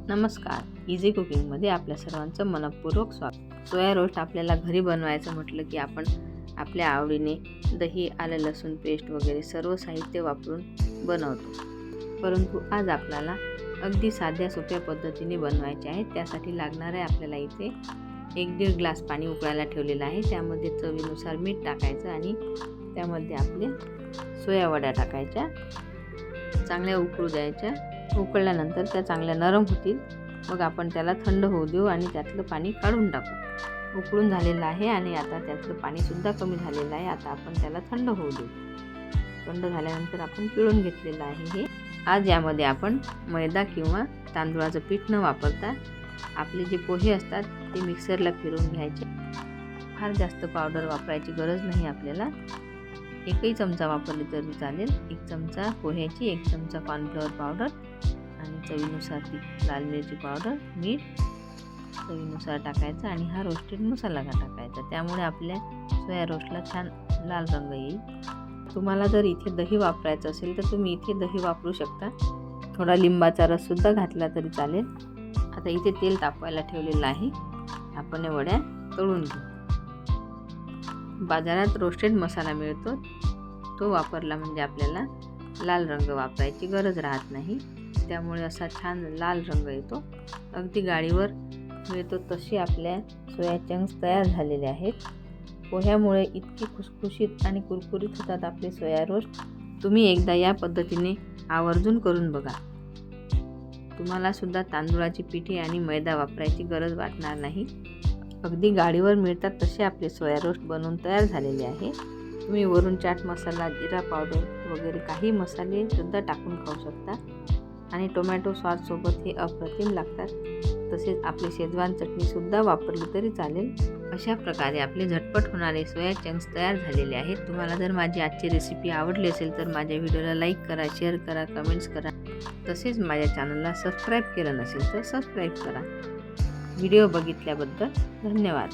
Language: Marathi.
नमस्कार, इझी कुकिंगमध्ये आपल्या सर्वांचं मनपूर्वक स्वागत। सोया रोस्ट आपल्याला घरी बनवायचं म्हटलं की आपण आपल्या आवडीने दही, आलं लसूण पेस्ट वगैरे सर्व साहित्य वापरून बनवतो। परंतु आज आपल्याला अगदी साध्या सोप्या पद्धतीने बनवायचे आहे। त्यासाठी लागणार आहे आपल्याला इथे 1-1.5 ग्लास पाणी उकळायला ठेवलेलं आहे। त्यामध्ये चवीनुसार मीठ टाकायचं आणि त्यामध्ये आपले सोया वड्या टाकायच्या, चांगल्या उकळू द्यायच्या। उकळल्यानंतर त्या चांगल्या नरम होतील, मग आपण त्याला थंड होऊ देऊ आणि त्यातलं पाणी काढून टाकू। उकळून झालेलं आहे आणि आता त्यातलं पाणी सुद्धा कमी झालेलं आहे। आता आपण त्याला थंड होऊ देऊ। थंड झाल्यानंतर आपण पिळून घेतलेलं आहे हे। आज यामध्ये आपण मैदा किंवा तांदूळाचं पीठ न वापरता आपले जे पोहे असतात ते मिक्सरला फिरवून घ्यायचे। फार जास्त पावडर वापरायची गरज नाही आपल्याला। एकही चमचा वापरली तरी चालेल। 1 चमचा पोह्याची, 1 चमचा कॉर्नफ्लॉवर पावडर आणि चवीनुसार ती लाल मिरची पावडर, मीठ चवीनुसार टाकायचं आणि हा रोस्टेड मसाला टाकायचा। त्यामुळे आपल्या सोया रोस्टला छान लाल रंग येईल। तुम्हाला जर इथे दही वापरायचं असेल तर तुम्ही इथे दही वापरू शकता। थोडा लिंबाचा रस सुद्धा घातला तरी चालेल। आता इथे तेल तापवायला ठेवलेलं आहे। आपण या वड्या तळून घेऊ। बाजारात रोस्टेड मसाला मिळतो, तो वापरला म्हणजे आपल्याला लाल रंग वापरायची गरज राहत नाही। त्यामुळे असा छान लाल रंग येतो। अगदी गाडीवर मिळतो तसे आपल्या सोया चंक्स तयार झालेले आहेत। पोह्यामुळे इतकी खुसखुशीत आणि कुरकुरीत होतात आपले सोया रोस्ट। तुम्ही एकदा या पद्धतीने आवर्जून करून बघा। तुम्हाला सुद्धा तांदूळाची पिठी आणि मैदा वापरायची गरज वाटणार नाही। अगदी गाडीवर मिळतात तसे आपले सोया रोस्ट बनवून तयार झालेले आहे। तुम्ही वरून चाट मसाला, जिरा पावडर वगैरे काही मसाले सुद्धा टाकून खाऊ शकता आणि टोमॅटो सॉस सोबत हे अप्रतिम लागतात। तसेच आपली शेजवान चटणी सुद्धा वापरली तरी चालेल। अशा प्रकारे आपले झटपट होणारे सोया चंक्स तयार झालेले आहेत। तुम्हाला जर माझी आजची रेसिपी आवडली असेल तर माझ्या व्हिडिओला लाईक करा, शेअर करा, कमेंट्स करा। तसेच माझ्या चॅनलला सबस्क्राईब केलं नसेल तर सबस्क्राईब करा। व्हिडिओ बघितल्याबद्दल धन्यवाद।